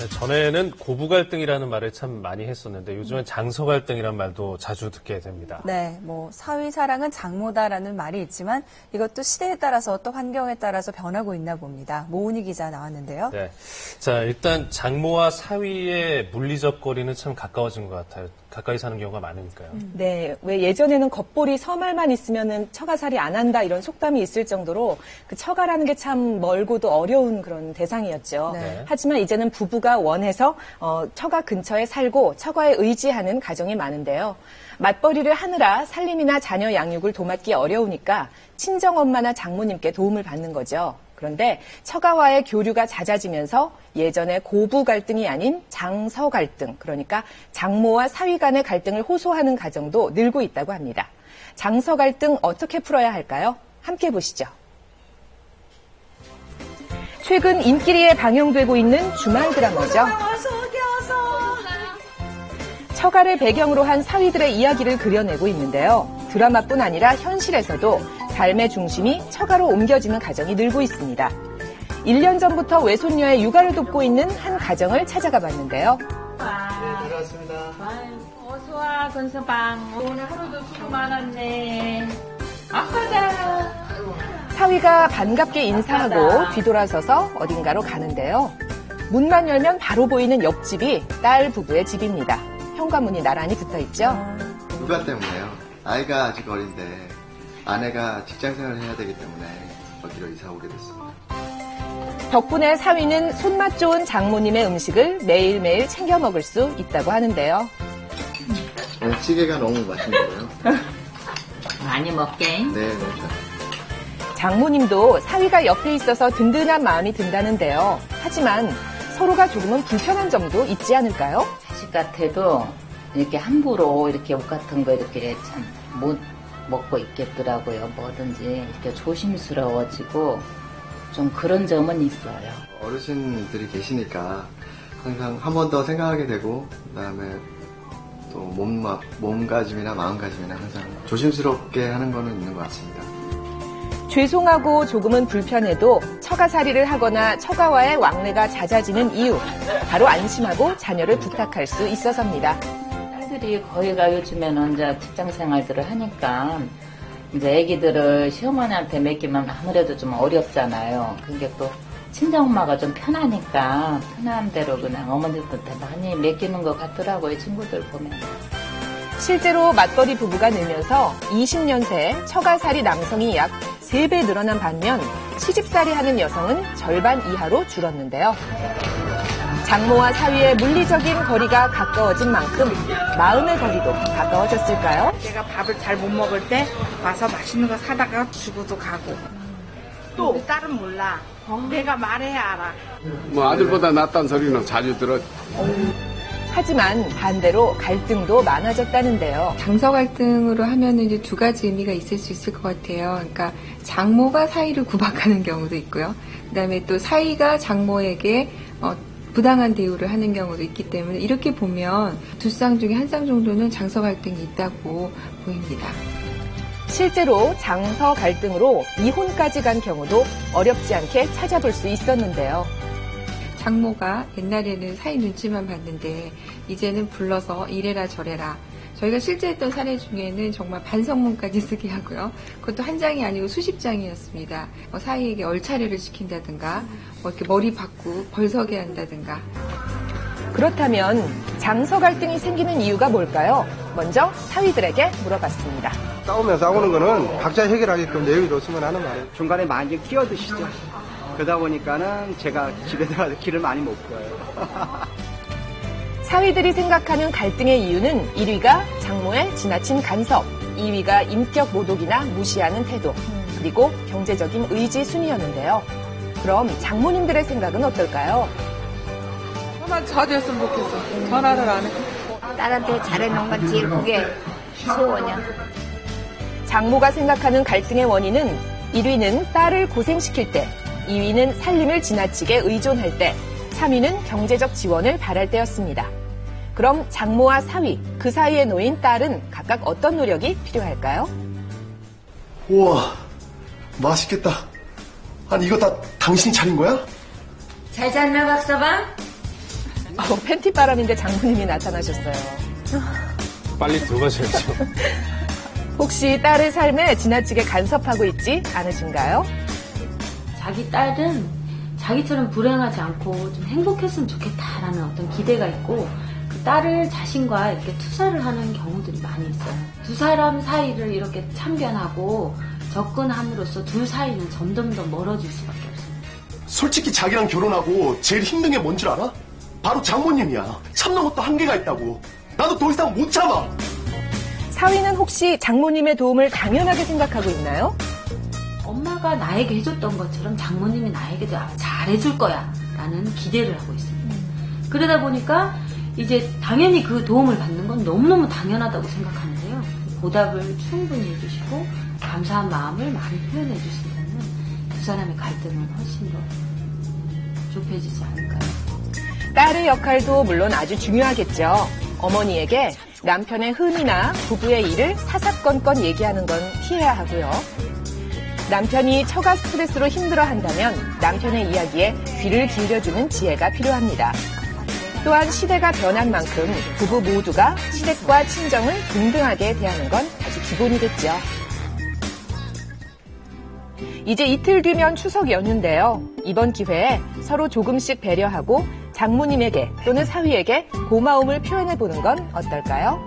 전에는 고부 갈등이라는 말을 참 많이 했었는데 요즘은 장서 갈등이라는 말도 자주 듣게 됩니다. 네, 사위 사랑은 장모다라는 말이 있지만 이것도 시대에 따라서 또 환경에 따라서 변하고 있나 봅니다. 모은희 기자 나왔는데요. 네, 자 일단 장모와 사위의 물리적 거리는 참 가까워진 것 같아요. 가까이 사는 경우가 많으니까요. 네, 왜 예전에는 겉보리 서말만 있으면은 처가살이 안 한다 이런 속담이 있을 정도로 그 처가라는 게 참 멀고도 어려운 그런 대상이었죠. 네. 하지만 이제는 부부가 원해서 처가 근처에 살고 처가에 의지하는 가정이 많은데요. 맞벌이를 하느라 살림이나 자녀 양육을 도맡기 어려우니까 친정엄마나 장모님께 도움을 받는 거죠. 그런데 처가와의 교류가 잦아지면서 예전의 고부 갈등이 아닌 장서 갈등, 그러니까 장모와 사위 간의 갈등을 호소하는 가정도 늘고 있다고 합니다. 장서 갈등 어떻게 풀어야 할까요? 함께 보시죠. 최근 인기리에 방영되고 있는 주말 드라마죠. 처가를 배경으로 한 사위들의 이야기를 그려내고 있는데요. 드라마뿐 아니라 현실에서도 삶의 중심이 처가로 옮겨지는 가정이 늘고 있습니다. 1년 전부터 외손녀의 육아를 돕고 있는 한 가정을 찾아가 봤는데요. 네, 들어왔습니다. 어서 와, 건서방. 오늘 하루도 수고 많았네. 아빠다. 사위가 반갑게 인사하고 뒤돌아서서 어딘가로 가는데요. 문만 열면 바로 보이는 옆집이 딸 부부의 집입니다. 현관문이 나란히 붙어있죠. 육아 때문에요. 아이가 아직 어린데 아내가 직장생활을 해야 되기 때문에 여기로 이사 오게 됐습니다. 덕분에 사위는 손맛 좋은 장모님의 음식을 매일매일 챙겨 먹을 수 있다고 하는데요. 오늘 찌개가 너무 맛있는데요. 많이 먹게. 네. 장모님도 사위가 옆에 있어서 든든한 마음이 든다는데요. 하지만 서로가 조금은 불편한 점도 있지 않을까요? 자식 같아도 이렇게 함부로 이렇게 옷 같은 거 이렇게 참 못 먹고 있겠더라고요. 뭐든지 이렇게 조심스러워지고 좀 그런 점은 있어요. 어르신들이 계시니까 항상 한 번 더 생각하게 되고 그다음에 또 몸가짐이나 마음가짐이나 항상 조심스럽게 하는 거는 있는 것 같습니다. 죄송하고 조금은 불편해도 처가살이를 하거나 처가와의 왕래가 잦아지는 이유, 바로 안심하고 자녀를 부탁할 수 있어서입니다. 딸들이 거의가 요즘에는 이제 직장 생활들을 하니까 이제 아기들을 시어머니한테 맡기면 아무래도 좀 어렵잖아요. 그게 또 친정엄마가 좀 편하니까 편한 대로 그냥 어머니들한테 많이 맡기는 것 같더라고요. 친구들 보면. 실제로 맞벌이 부부가 늘면서 20년 새 처가살이 남성이 약 3배 늘어난 반면 시집살이 하는 여성은 절반 이하로 줄었는데요. 장모와 사위의 물리적인 거리가 가까워진 만큼 마음의 거리도 가까워졌을까요? 내가 밥을 잘 못 먹을 때 와서 맛있는 거 사다가 주고도 가고. 또 딸은 몰라. 내가 말해야 알아. 아들보다 낫다는 소리는 자주 들어. 하지만 반대로 갈등도 많아졌다는데요. 장서 갈등으로 하면은 이제 두 가지 의미가 있을 수 있을 것 같아요. 그러니까 장모가 사위를 구박하는 경우도 있고요. 그다음에 또 사위가 장모에게 부당한 대우를 하는 경우도 있기 때문에 이렇게 보면 두 쌍 중에 한 쌍 정도는 장서 갈등이 있다고 보입니다. 실제로 장서 갈등으로 이혼까지 간 경우도 어렵지 않게 찾아볼 수 있었는데요. 장모가 옛날에는 사위 눈치만 봤는데 이제는 불러서 이래라 저래라. 저희가 실제 했던 사례 중에는 정말 반성문까지 쓰게 하고요. 그것도 한 장이 아니고 수십 장이었습니다. 사위에게 얼차례를 시킨다든가 이렇게 머리 박고 벌서게 한다든가. 그렇다면 장서 갈등이 생기는 이유가 뭘까요? 먼저 사위들에게 물어봤습니다. 싸우면 싸우는 거는 각자 해결하게끔 내용이 좋으면 하는 말이에요. 중간에 많이 끼어드시죠. 그러다 보니까는 제가 집에 들어가서 길을 많이 못 가요. 사위들이 생각하는 갈등의 이유는 1위가 장모의 지나친 간섭, 2위가 인격 모독이나 무시하는 태도, 그리고 경제적인 의지 순이었는데요. 그럼 장모님들의 생각은 어떨까요? 전화 자주 했으면 좋겠어. 전화를 안 해. 딸한테 잘해놓은 건 제일 그게 소원이야. 장모가 생각하는 갈등의 원인은 1위는 딸을 고생시킬 때, 2위는 살림을 지나치게 의존할 때, 3위는 경제적 지원을 바랄 때였습니다. 그럼 장모와 사위, 그 사이에 놓인 딸은 각각 어떤 노력이 필요할까요? 우와, 맛있겠다. 아니 이거 다 당신이 차린 거야? 잘 잤나 박서방? 팬티 바람인데 장모님이 나타나셨어요. 빨리 들어가셔야죠. 혹시 딸의 삶에 지나치게 간섭하고 있지 않으신가요? 자기 딸은 자기처럼 불행하지 않고 좀 행복했으면 좋겠다라는 어떤 기대가 있고 그 딸을 자신과 이렇게 투사를 하는 경우들이 많이 있어요. 두 사람 사이를 이렇게 참견하고 접근함으로써 둘 사이는 점점 더 멀어질 수밖에 없습니다. 솔직히 자기랑 결혼하고 제일 힘든 게 뭔 줄 알아? 바로 장모님이야. 참는 것도 한계가 있다고. 나도 더 이상 못 참아. 사위는 혹시 장모님의 도움을 당연하게 생각하고 있나요? 엄마가 나에게 해줬던 것처럼 장모님이 나에게도 잘해줄 거야 라는 기대를 하고 있습니다. 그러다 보니까 이제 당연히 그 도움을 받는 건 너무너무 당연하다고 생각하는데요. 보답을 충분히 해주시고 감사한 마음을 많이 표현해 주신다면 두 사람의 갈등은 훨씬 더 좁혀지지 않을까요? 딸의 역할도 물론 아주 중요하겠죠. 어머니에게 남편의 흠이나 부부의 일을 사사건건 얘기하는 건 피해야 하고요. 남편이 처가 스트레스로 힘들어한다면 남편의 이야기에 귀를 기울여주는 지혜가 필요합니다. 또한 시대가 변한 만큼 부부 모두가 시댁과 친정을 동등하게 대하는 건 아주 기본이겠죠. 이제 이틀 뒤면 추석 연휴인데요. 이번 기회에 서로 조금씩 배려하고 장모님에게 또는 사위에게 고마움을 표현해보는 건 어떨까요?